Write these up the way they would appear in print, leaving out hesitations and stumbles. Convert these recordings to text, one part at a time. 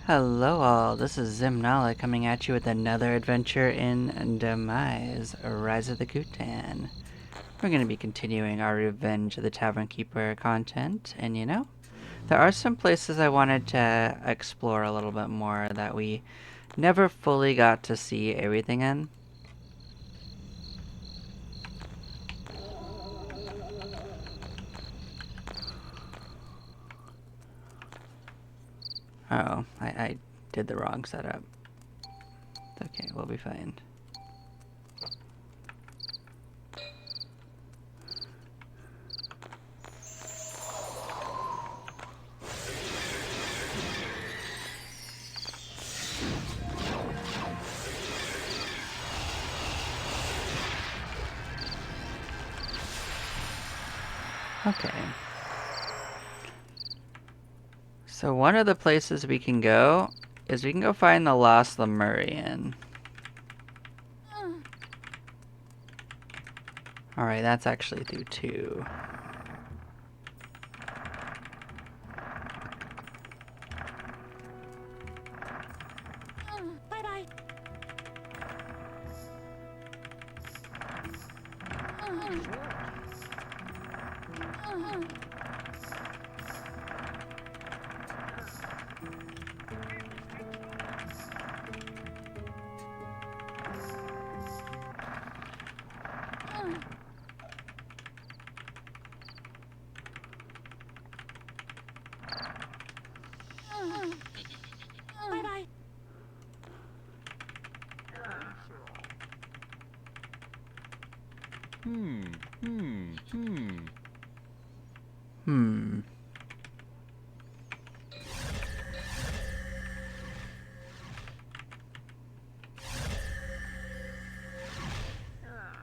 Hello all, this is Zimnala coming at you with another adventure in Demise, Rise of the Kutan. We're going to be continuing our Revenge of the Tavern Keeper content, and there are some places I wanted to explore a little bit more that we never fully got to see everything in. Oh, I did the wrong setup. Okay, we'll be fine. Okay. So one of the places we can go is we can go find the Lost Lemurian. Alright, that's actually through 2. Bye-bye. Bye-bye. Hmm.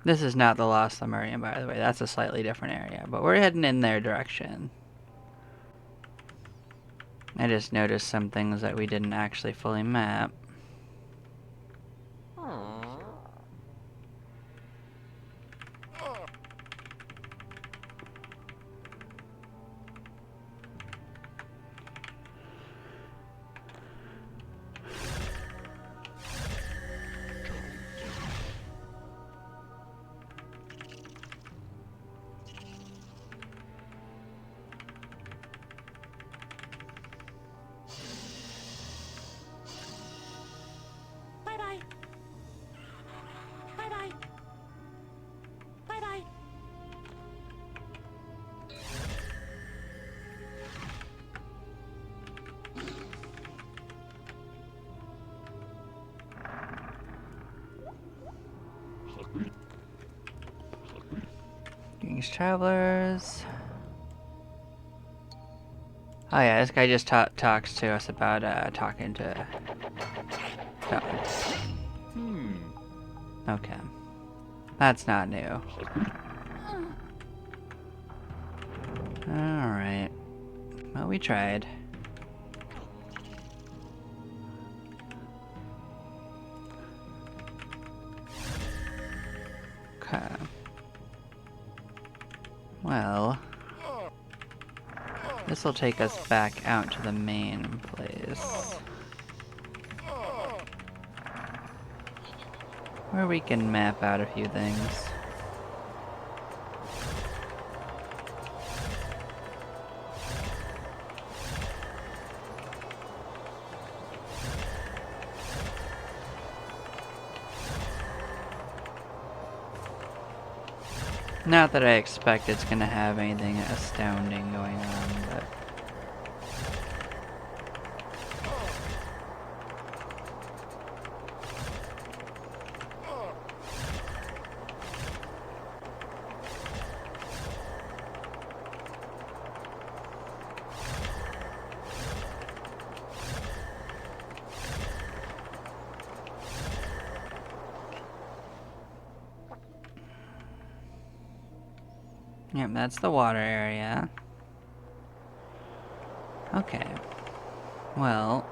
This is not the Lost Lemurian, by the way. That's a slightly different area, but we're heading in their direction. I just noticed some things that we didn't actually fully map. Bye-bye. Bye-bye. Bye-bye. Greetings, travelers. Oh yeah, this guy just talks to us about talking to. Okay, that's not new. All right. Well, we tried. Okay. Well, this will take us back out to the main place, where we can map out a few things. Not that I expect it's gonna have anything astounding going on, but... Yep, that's the water area. Okay. Well...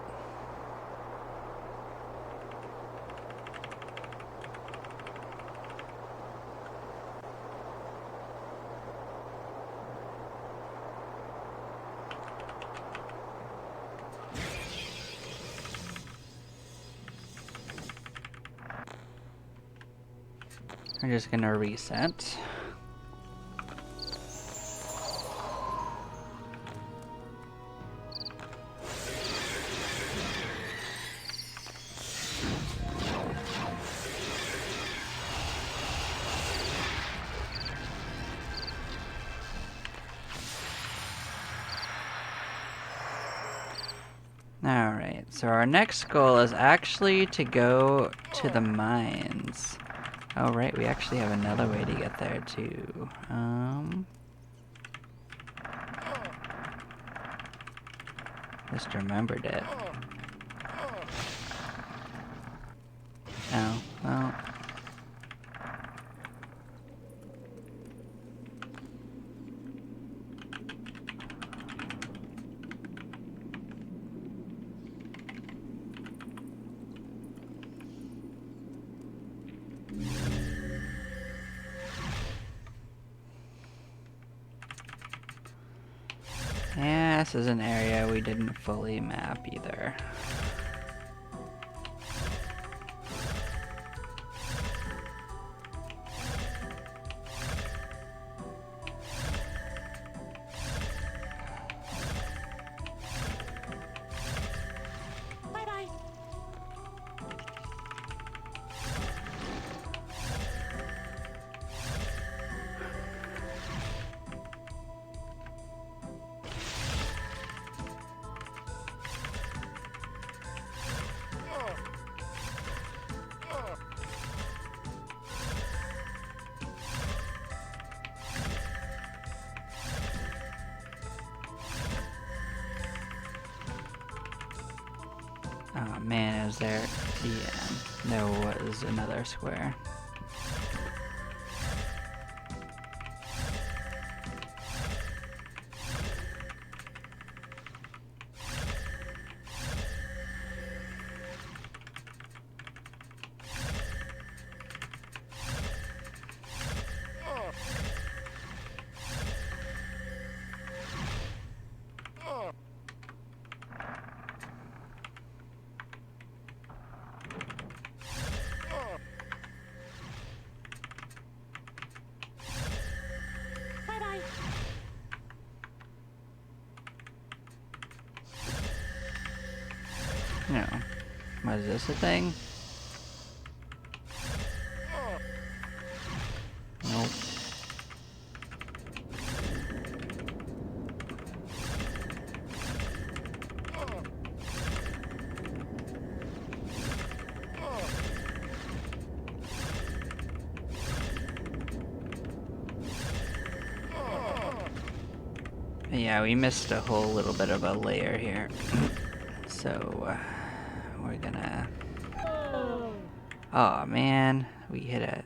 I'm just gonna reset. Alright, so our next goal is actually to go to the mines. Oh right, we actually have another way to get there too. Just remembered it. Oh, well. Yeah, this is an area we didn't fully map either. Bye-bye. Oh man, is there... Yeah, there was another square. Bye-bye. No. Was this a thing? Nope. Yeah, we missed a whole little bit of a layer here. So, we're gonna... Oh man, we hit a...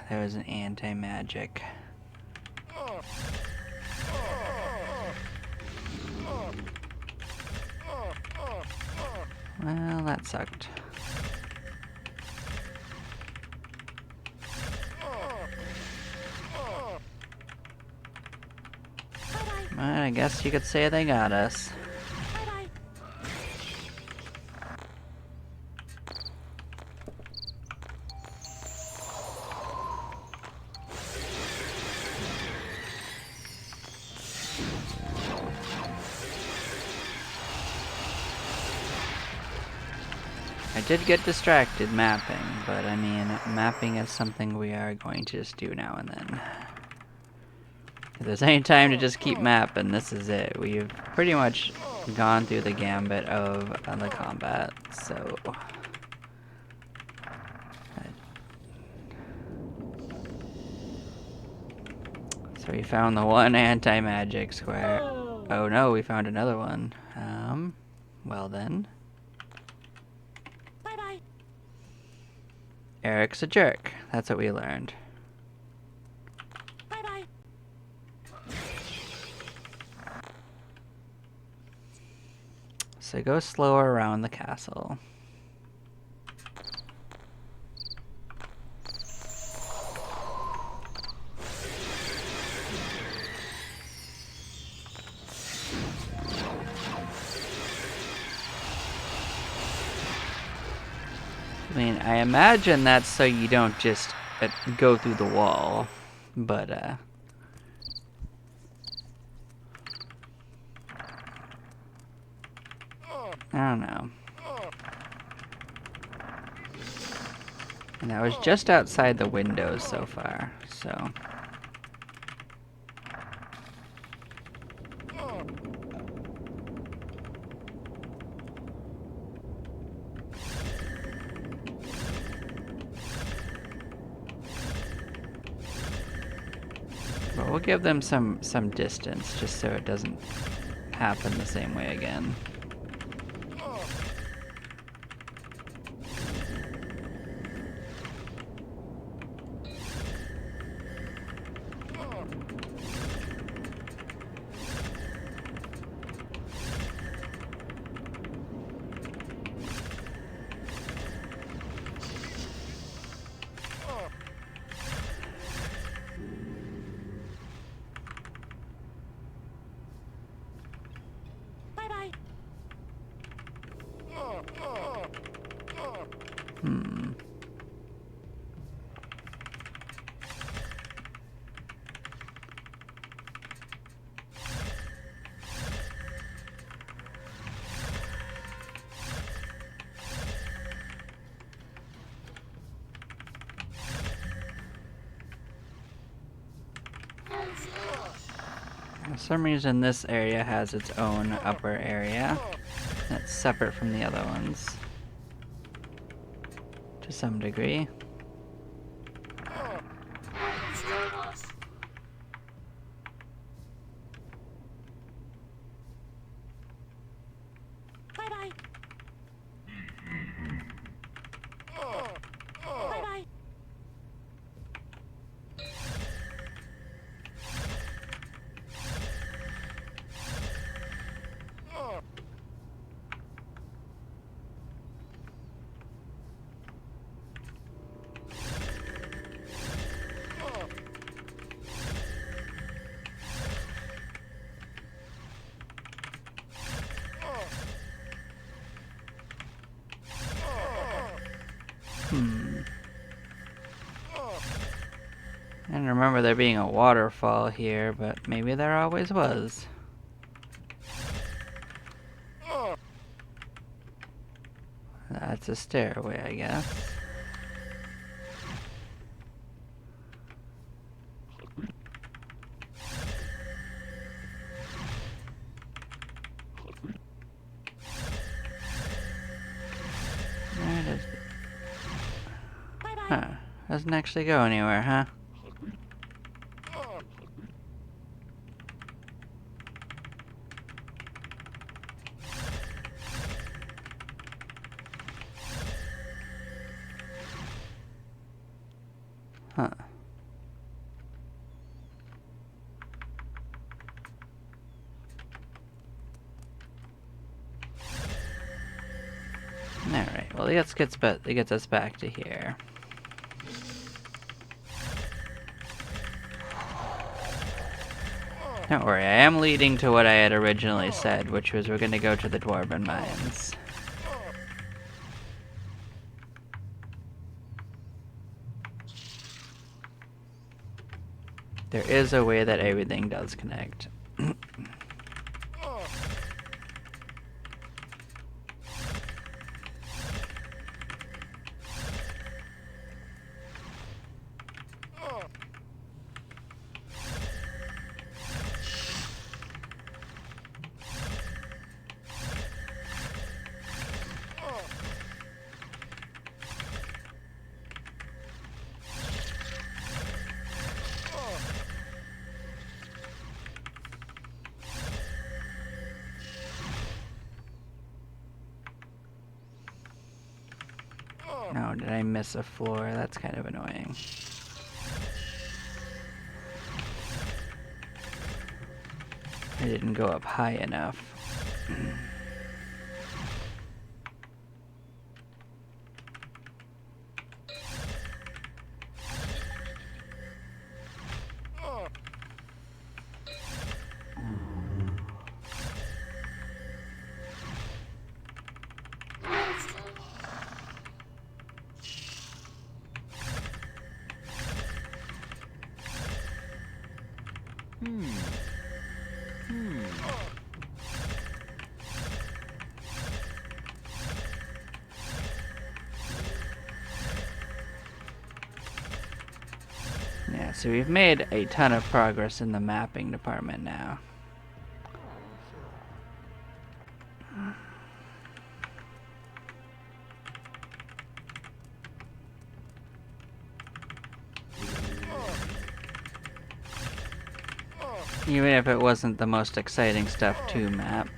there was an anti-magic. Well, that sucked. Well, I guess you could say they got us. Bye-bye. I did get distracted mapping, but I mean, mapping is something we are going to just do now and then. If there's any time to just keep mapping, this is it. We've pretty much gone through the gambit of the combat, so... So we found the one anti-magic square. Oh no, we found another one. Well then. Bye-bye. Eric's a jerk. That's what we learned. Bye-bye. So go slower around the castle. I mean, I imagine that's so you don't just go through the wall, but I don't know. And I was just outside the windows so far, so. But we'll give them some distance just so it doesn't happen the same way again. Bye-bye. Hmm. For some reason this area has its own upper area that's separate from the other ones to some degree. Bye-bye. Bye-bye. I don't remember there being a waterfall here, but maybe there always was. That's a stairway, I guess. There it is. Bye-bye. Huh. Doesn't actually go anywhere, huh? Huh. Alright, well it gets us back to here. Don't worry, I am leading to what I had originally said, which was we're gonna go to the Dwarven Mines. There is a way that everything does connect. No, did I miss a floor? That's kind of annoying. I didn't go up high enough. Yeah, so we've made a ton of progress in the mapping department now. Even if it wasn't the most exciting stuff to map.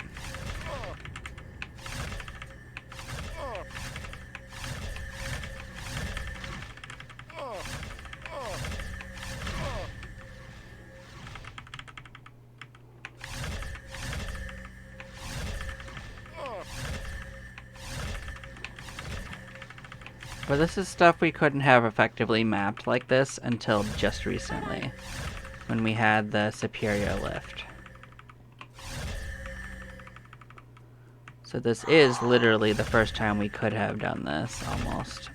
But this is stuff we couldn't have effectively mapped like this until just recently, when we had the Superior lift. So this is literally the first time we could have done this, almost.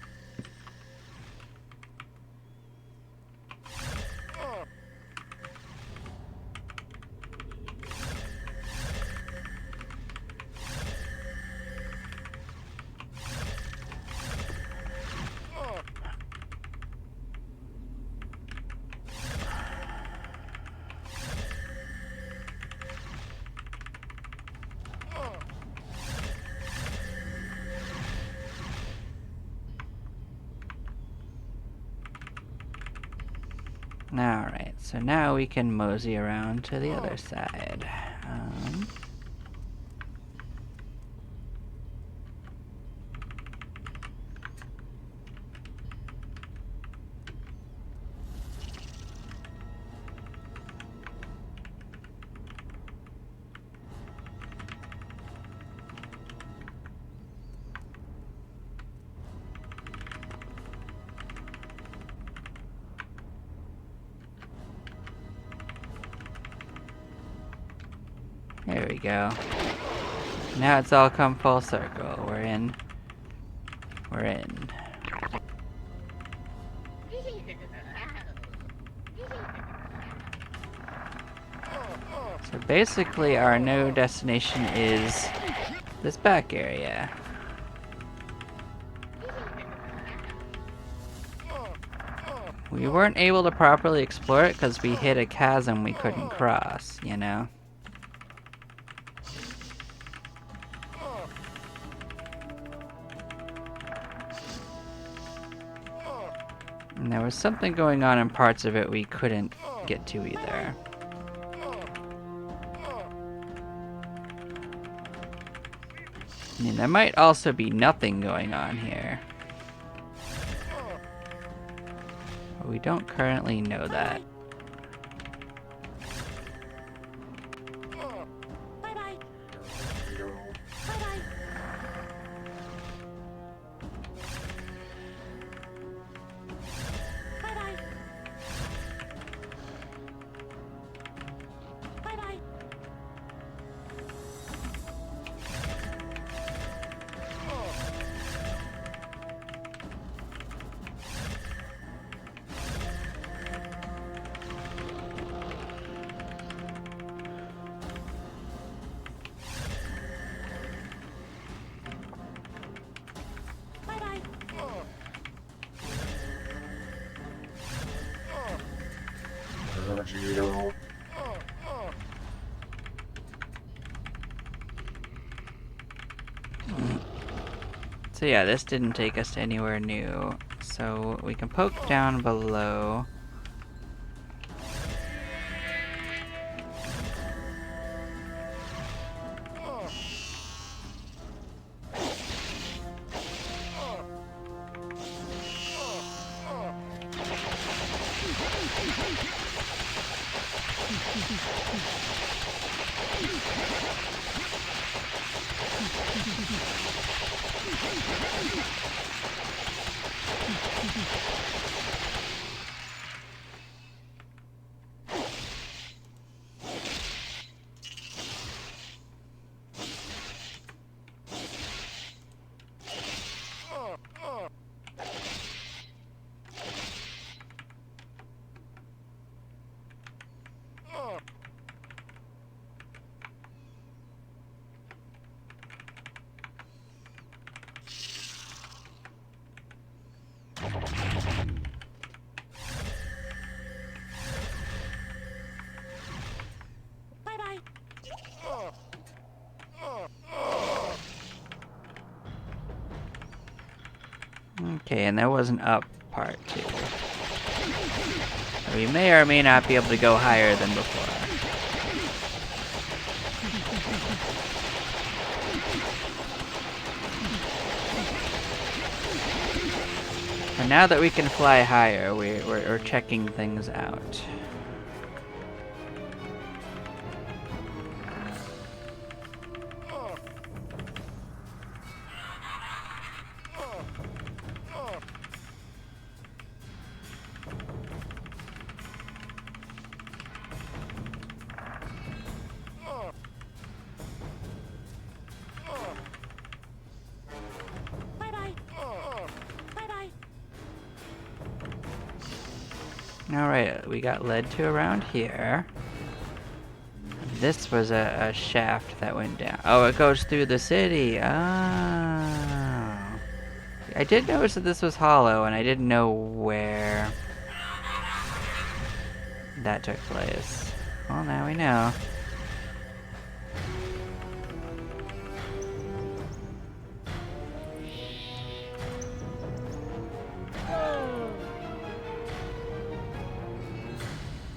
Alright, so now we can mosey around to the other side. There we go. Now it's all come full circle. We're in. We're in. So basically our new destination is this back area. We weren't able to properly explore it because we hit a chasm we couldn't cross, you know? And there was something going on in parts of it we couldn't get to either. I mean, there might also be nothing going on here. But we don't currently know that. Bye-bye. Bye-bye. Bye-bye. Bye-bye. Bye-bye. So yeah, this didn't take us to anywhere new. So we can poke down below. Okay, and there was an up part too. We may or may not be able to go higher than before. And now that we can fly higher, we're checking things out. Bye-bye. Bye-bye. Alright, we got led to around here. This was a shaft that went down. Oh, it goes through the city. Oh. I did notice that this was hollow, and I didn't know where that took place. Well, now we know.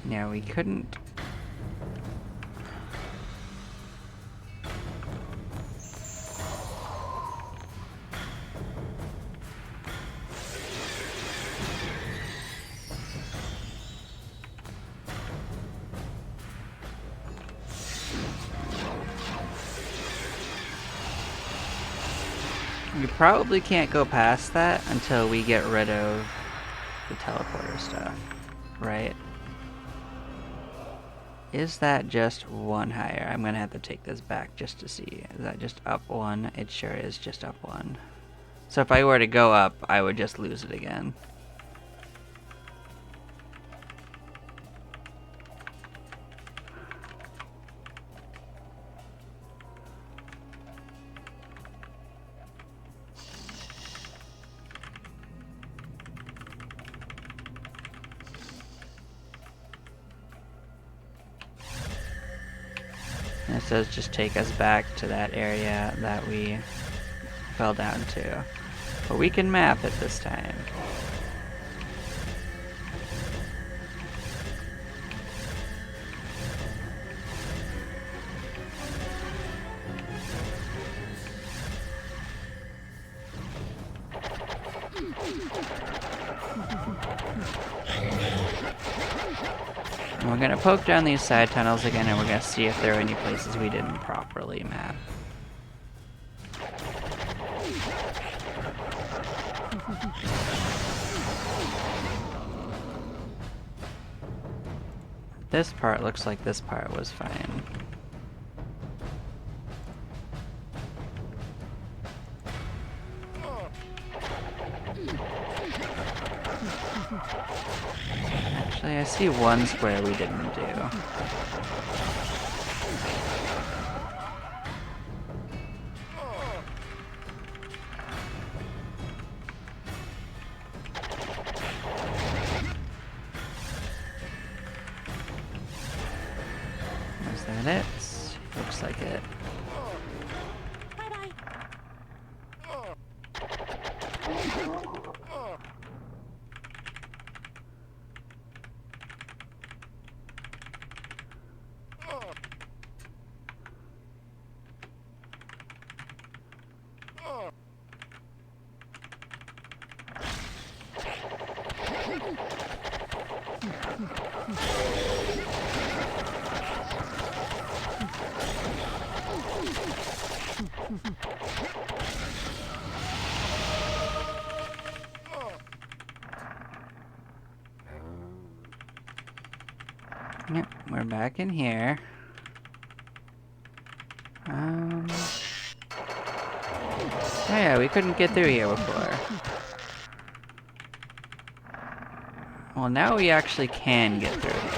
Yeah, we couldn't. We probably can't go past that until we get rid of the teleporter stuff, right? Is that just one higher? I'm gonna have to take this back just to see. Is that just up one? It sure is just up one. So if I were to go up, I would just lose it again. And it says just take us back to that area that we fell down to. But we can map it this time. And we're gonna poke down these side tunnels again, and we're gonna see if there are any places we didn't properly map. This part looks like this part was fine. Actually, I see one square we didn't do. Is that it? Looks like it. Bye-bye. Yep, we're back in here. Oh yeah, we couldn't get through here before. Well, now we actually can get through here.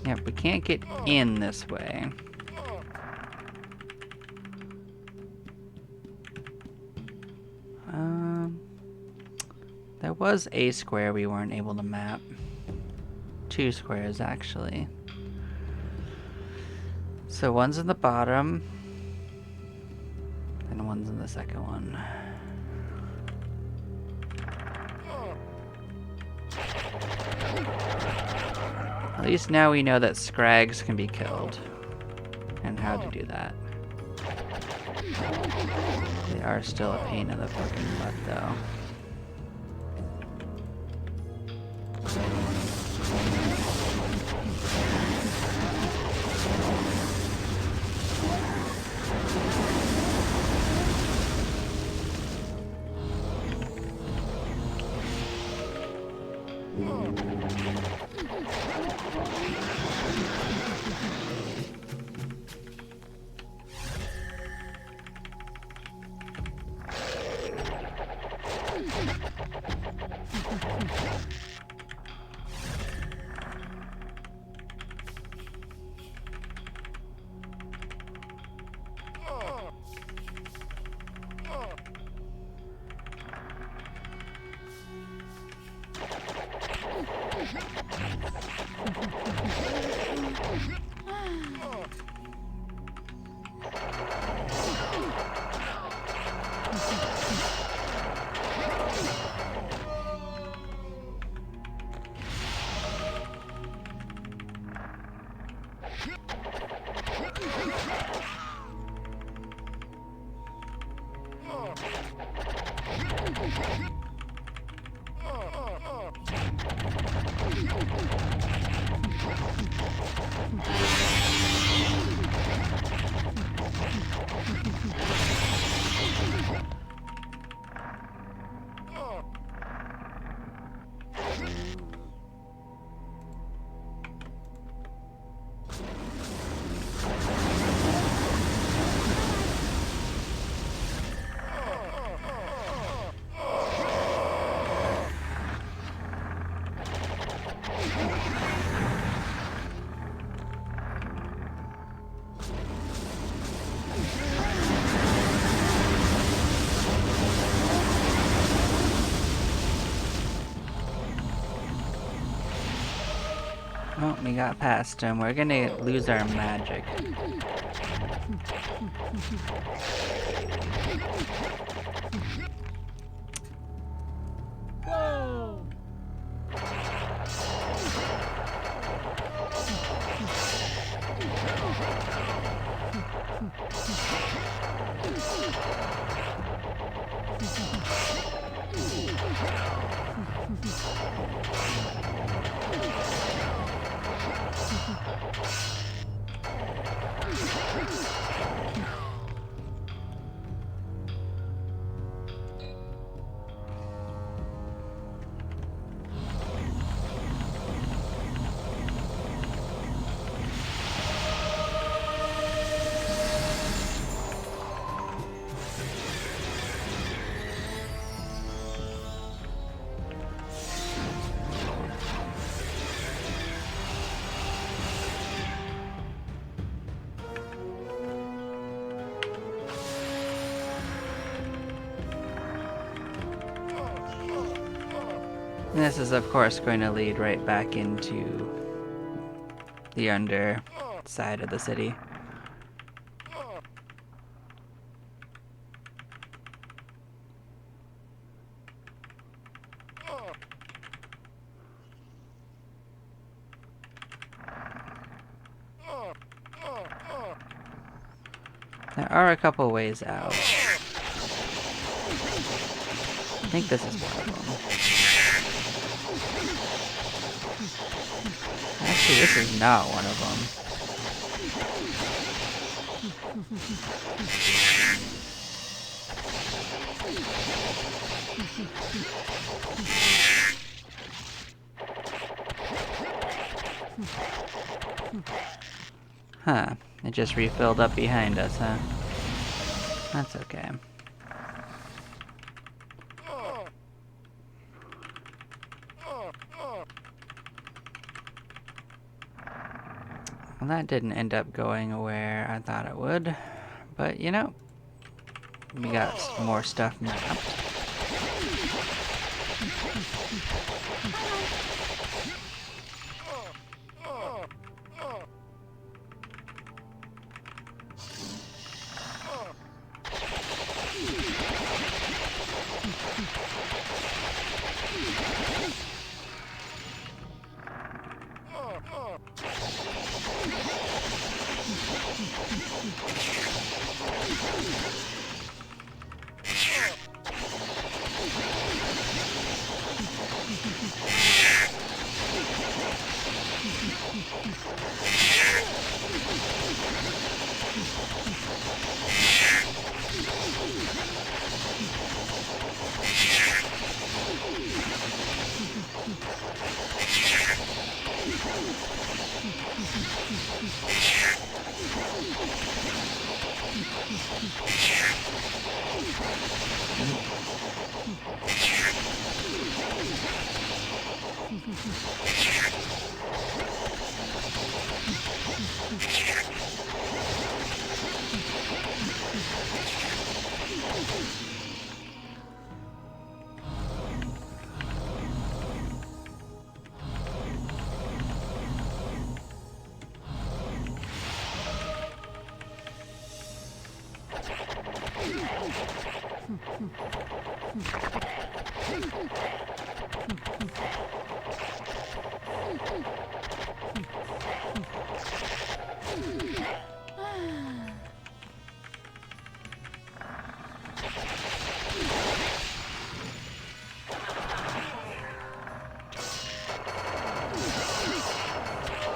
Yep, we can't get in this way. There was a square we weren't able to map. 2 squares, actually. So one's in the bottom, and one's in the second one. At least now we know that scrags can be killed, and how to do that. They are still a pain in the fucking butt, though. Oh, we got past him. We're gonna lose our magic. Whoa! And this is, of course, going to lead right back into the under side of the city. There are a couple ways out. I think this is one of them. Actually, this is not one of them. Huh. It just refilled up behind us, huh? That's okay. Well, that didn't end up going where I thought it would. But, you know, we got some more stuff mapped.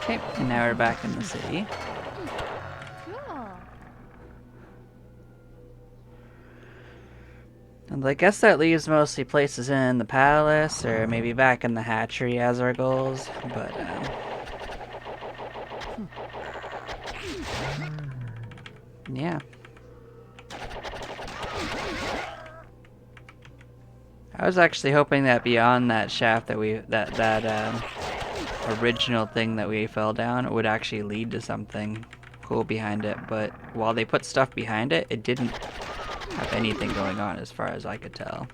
Okay, and now we're back in the city. Cool. And I guess that leaves mostly places in the palace, or maybe back in the hatchery as our goals, but, yeah. I was actually hoping that beyond that shaft that original thing that we fell down, it would actually lead to something cool behind it, but while they put stuff behind it, it didn't have anything going on as far as I could tell.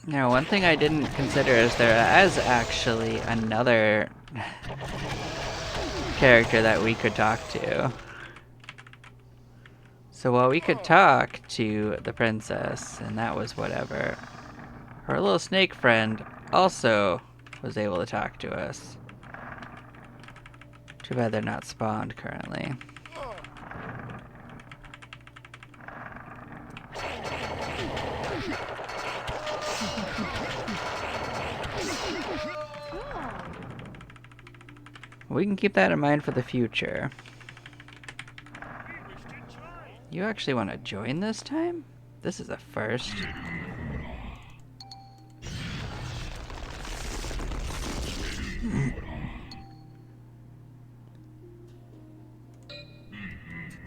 Now, one thing I didn't consider is there is actually another character that we could talk to. So while we could talk to the princess, and that was whatever, her little snake friend also was able to talk to us. Too bad they're not spawned currently. We can keep that in mind for the future. You actually want to join this time? This is a first.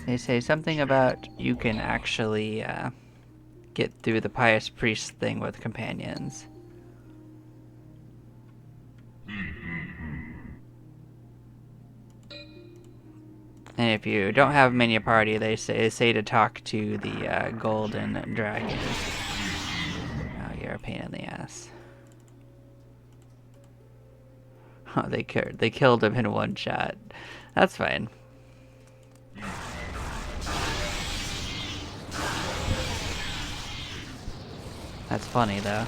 They say something about you can actually get through the pious priest thing with companions. And if you don't have many party, they say to talk to the golden dragon. Oh, you're a pain in the ass. Oh, they killed him in one shot. That's fine. That's funny though.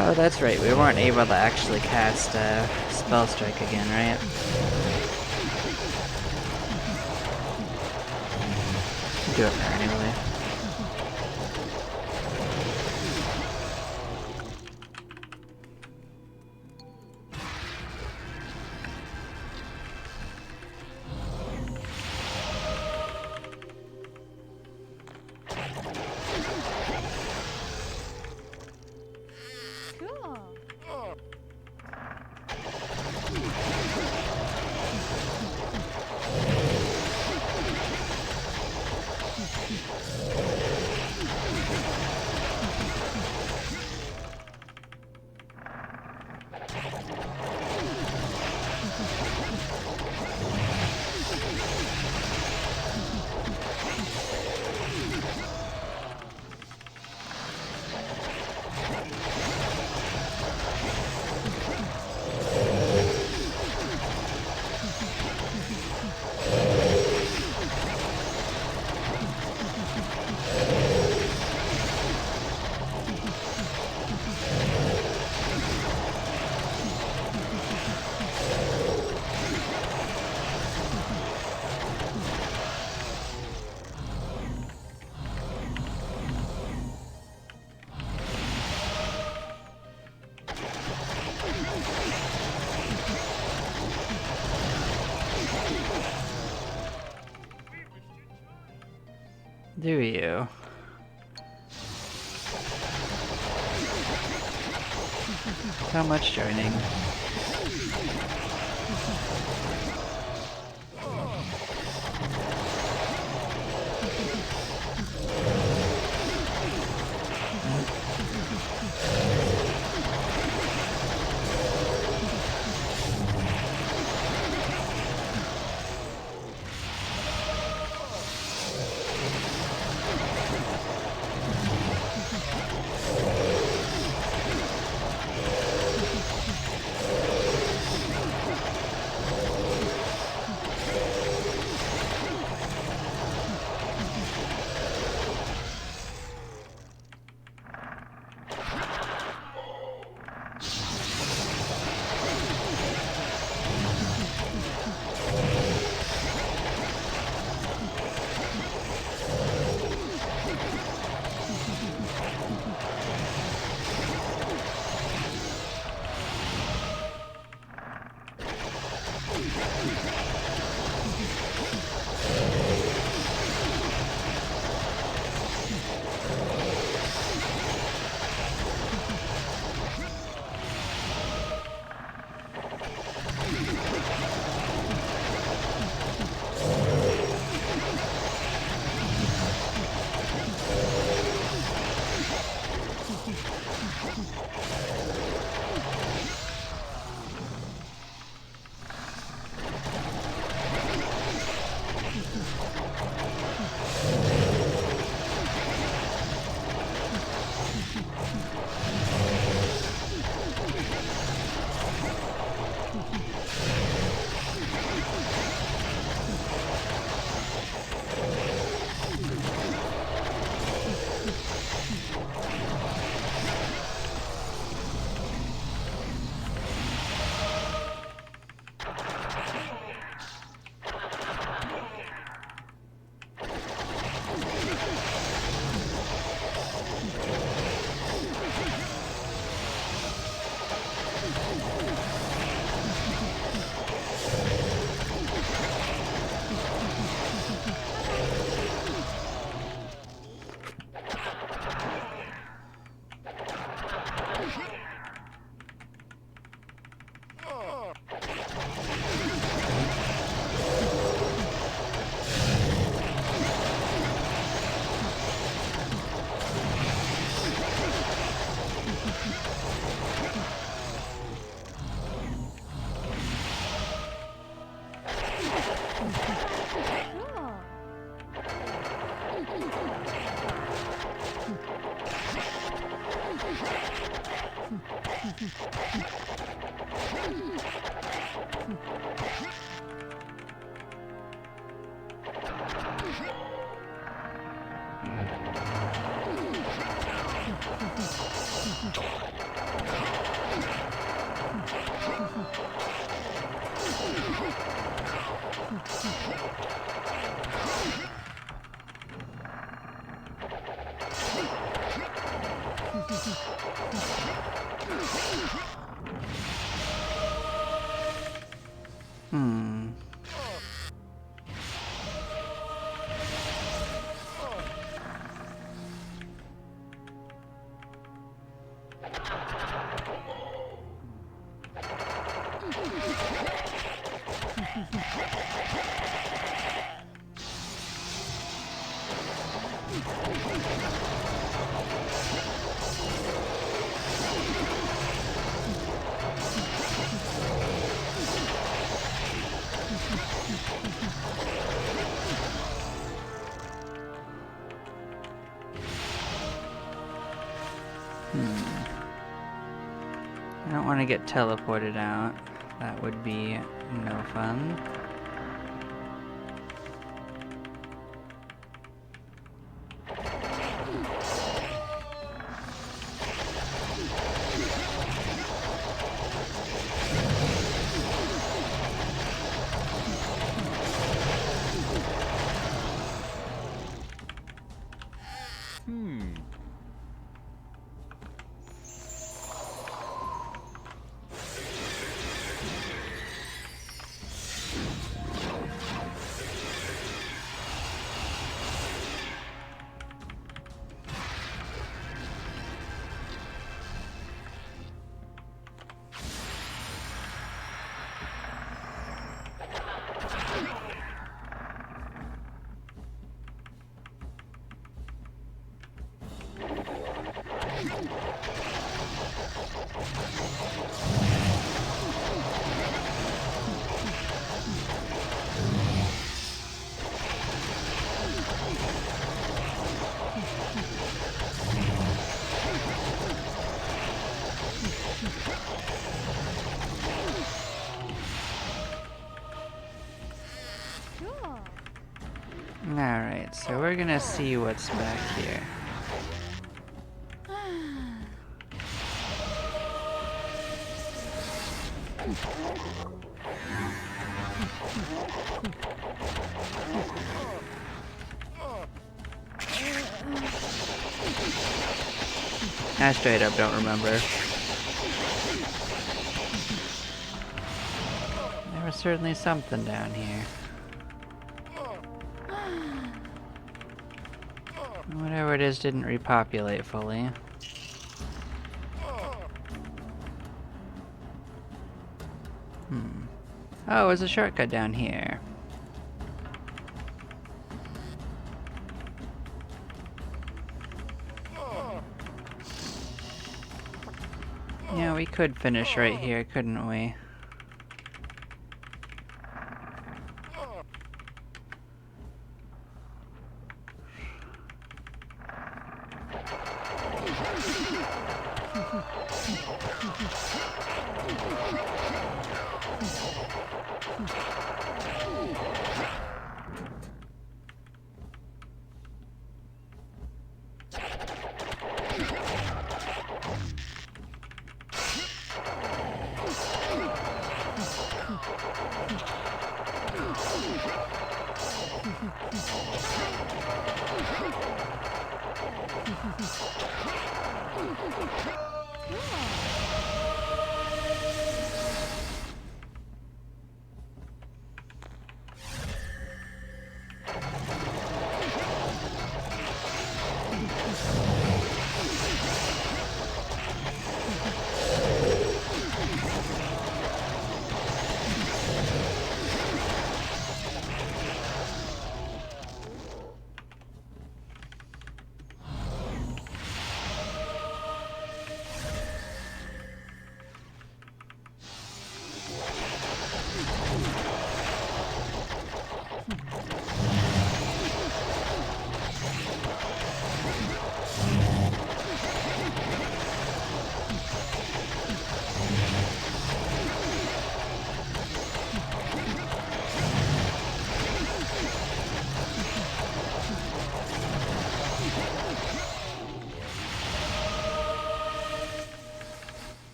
Oh, that's right. We weren't able to actually cast Spell Strike again, right? Do it there anyway. Cool. Do you? So much joining. Hmm. I don't want to get teleported out. That would be no fun. Cool. Alright, so we're gonna see what's back here. I straight up don't remember. There was certainly something down here. Whatever it is didn't repopulate fully. Oh, there's a shortcut down here. Yeah, we could finish right here, couldn't we?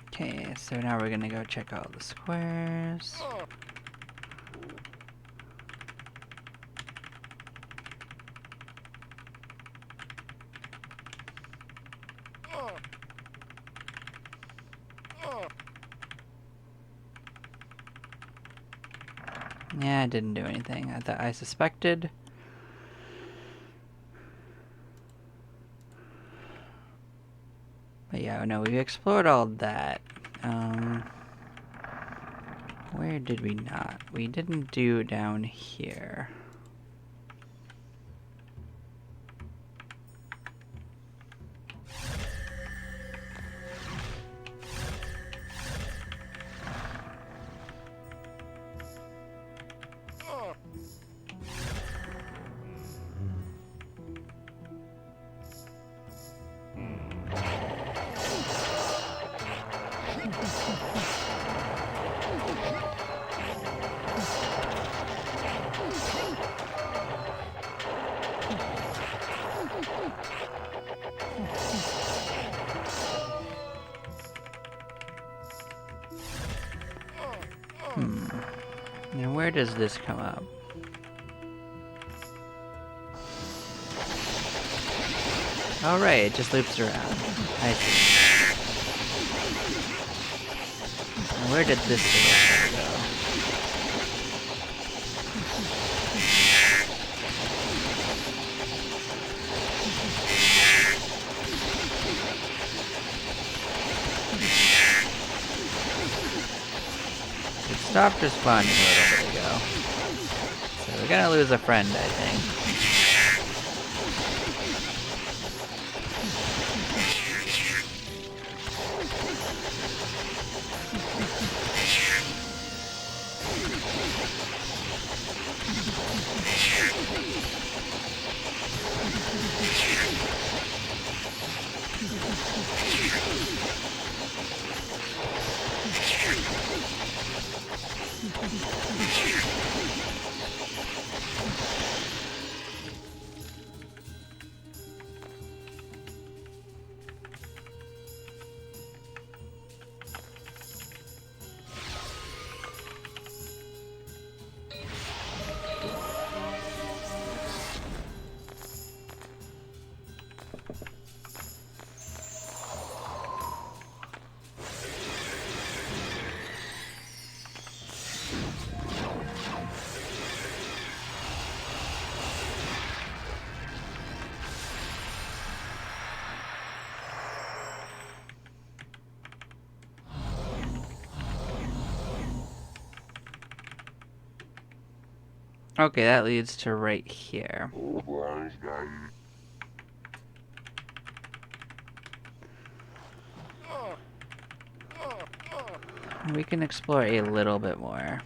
Okay, so now we're gonna go check all the squares. Yeah, I didn't do anything. I suspected. But yeah, no, we explored all that. Where did we not? We didn't do down here. And where does this come up? Oh right, it just loops around. I see. And where did this little go? It stopped responding a little bit ago. So we're gonna lose a friend, I think. Okay, that leads to right here. We can explore a little bit more.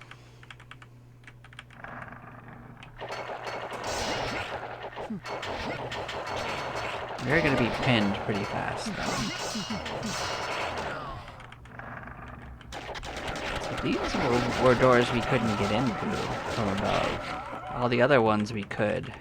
We're gonna be pinned pretty fast, though. So these were doors we couldn't get into from above. All the other ones we could.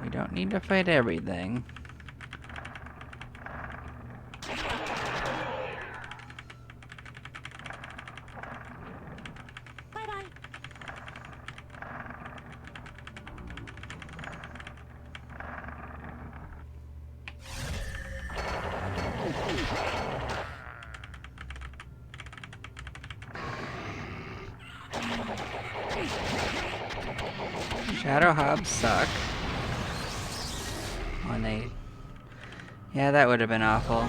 We don't need to fight everything. Bye-bye. Shadow Hobs suck. When they... Yeah, that would have been awful.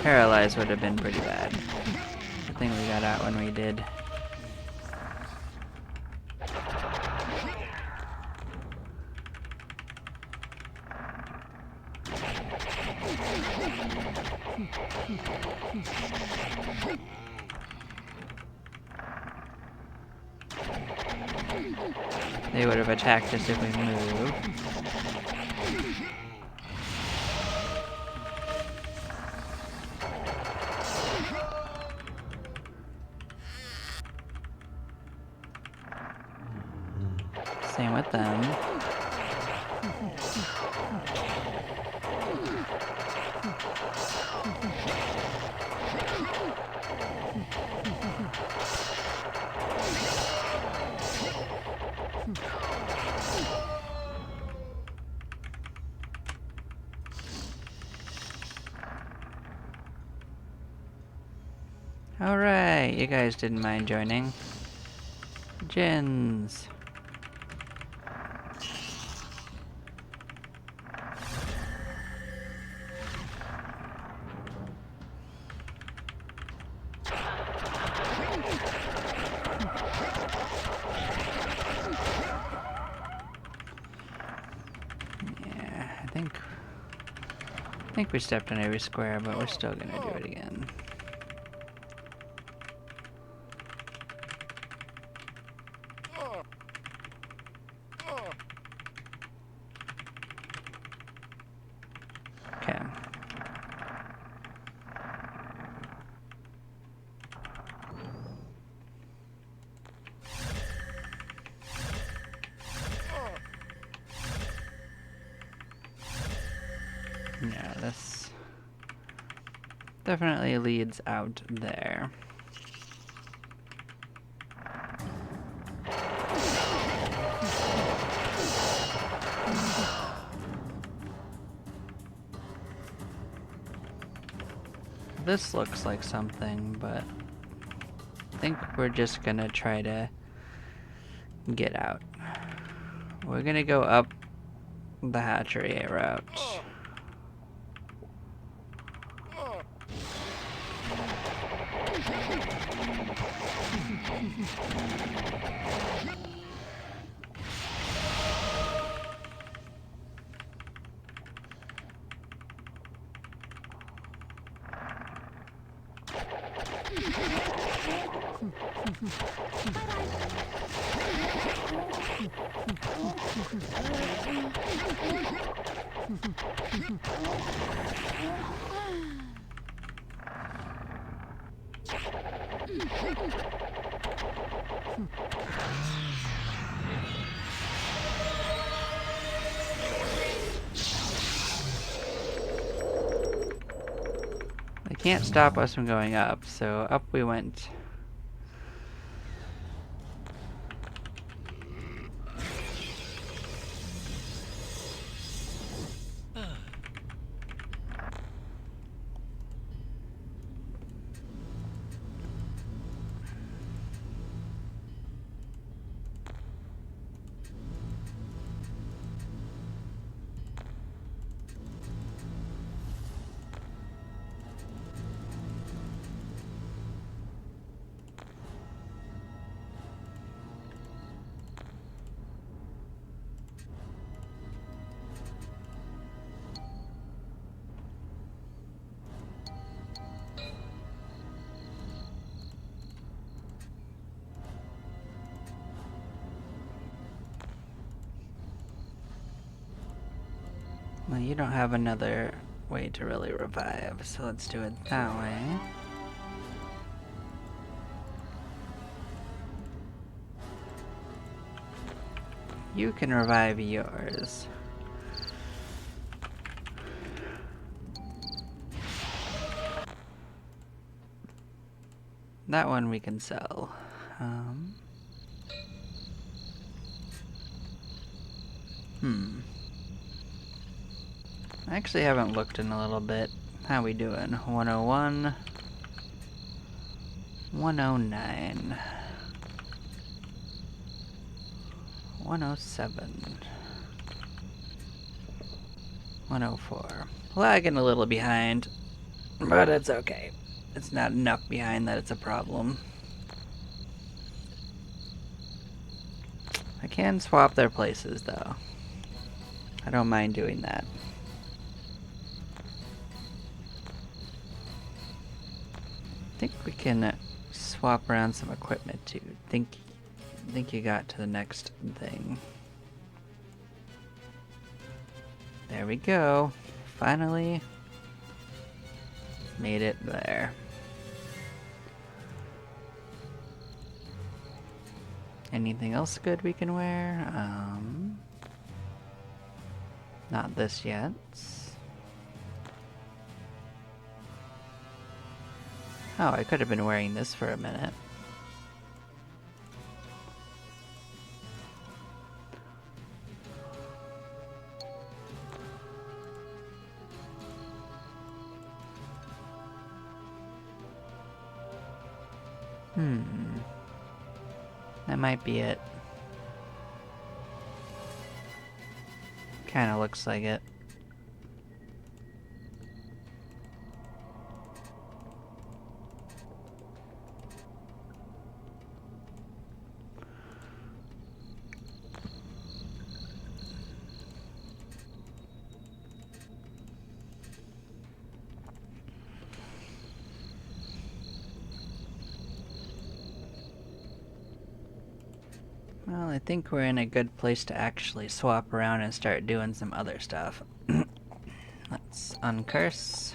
Paralyzed would have been pretty bad. I think we got out when we did. They would have attacked us if we moved. Same with them. Alright, you guys didn't mind joining. Jins. Yeah, I think we stepped on every square, but we're still gonna do it again. Okay. Yeah, this definitely leads out there. This looks like something, but I think we're just gonna try to get out. We're gonna go up the hatchery route. They can't stop us from going up, so up we went. Well, you don't have another way to really revive, so let's do it that way. You can revive yours. That one we can sell. I actually haven't looked in a little bit. How we doing? 101. 109. 107. 104. Lagging a little behind. But it's okay. It's not enough behind that it's a problem. I can swap their places, though. I don't mind doing that. I think we can swap around some equipment, too. Think you got to the next thing. There we go. Finally made it there. Anything else good we can wear? Not this yet. Oh, I could have been wearing this for a minute. That might be it. Kinda looks like it. Well, I think we're in a good place to actually swap around and start doing some other stuff. Let's uncurse.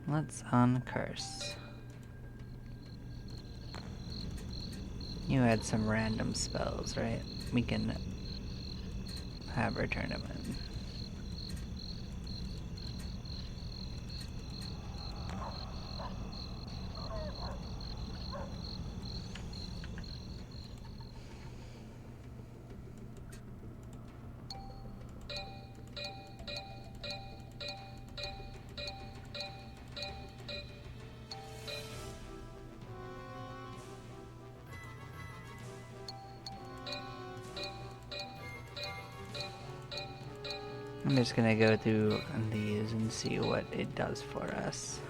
Let's uncurse. You had some random spells, right? We can have her turn them in. I'm just gonna go through these and see what it does for us.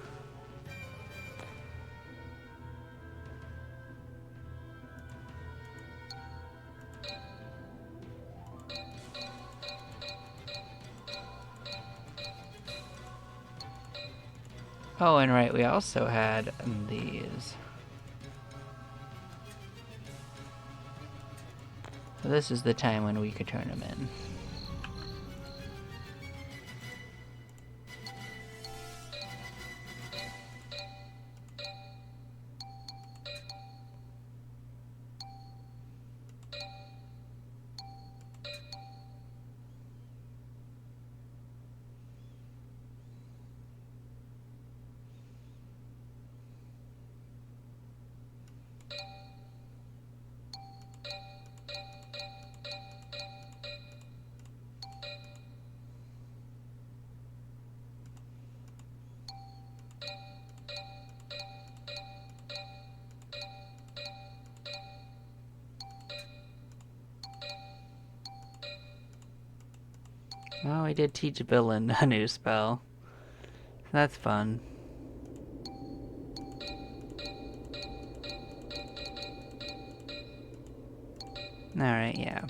Oh, and right, we also had these. So this is the time when we could turn them in. Oh, we did teach Villain a new spell. That's fun. Alright, yeah.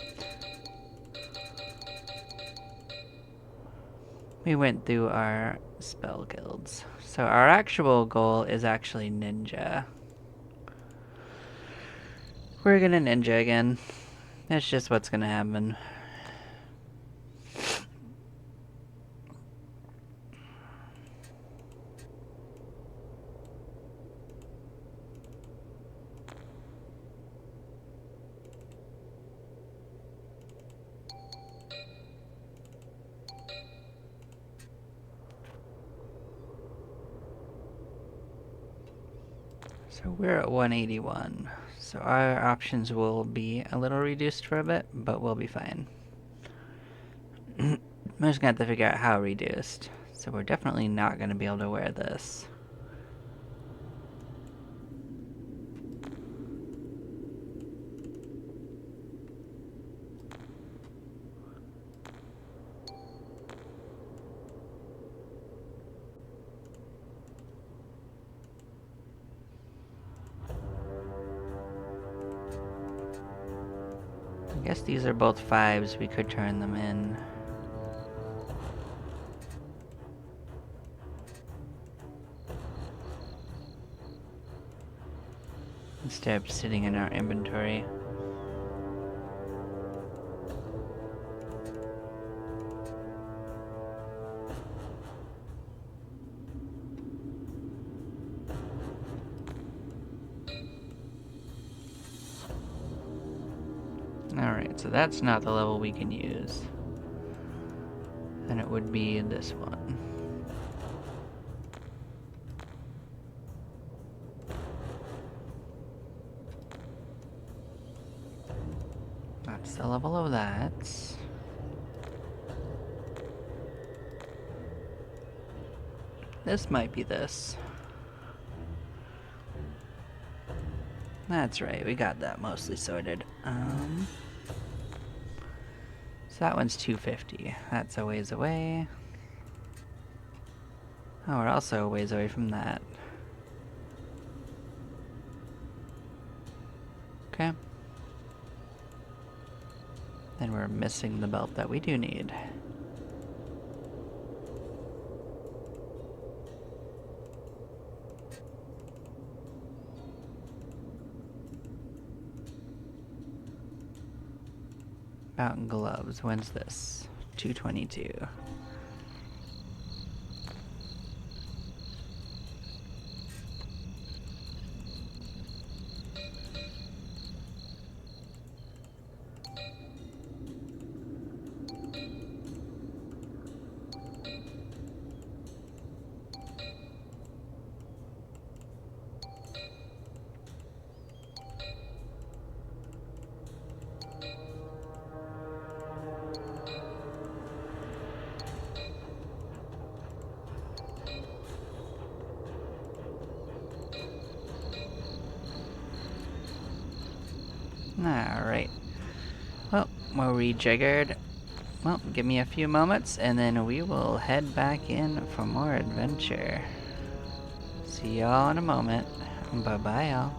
We went through our spell guilds. So our actual goal is actually ninja. We're gonna ninja again. That's just what's gonna happen. So we're at 181. So our options will be a little reduced for a bit, but we'll be fine. I'm just gonna have to figure out how reduced. So we're definitely not gonna be able to wear this. Guess these are both 5s, we could turn them in. Instead of sitting in our inventory. Alright, so that's not the level we can use. Then it would be this one. That's the level of that. This might be this. That's right, we got that mostly sorted. So that one's 250. That's a ways away. Oh, we're also a ways away from that. Okay. Then we're missing the belt that we do need. Mountain gloves, when's this? 222. Alright. Well, we're rejiggered. Well, give me a few moments and then we will head back in for more adventure. See y'all in a moment. Bye-bye, y'all.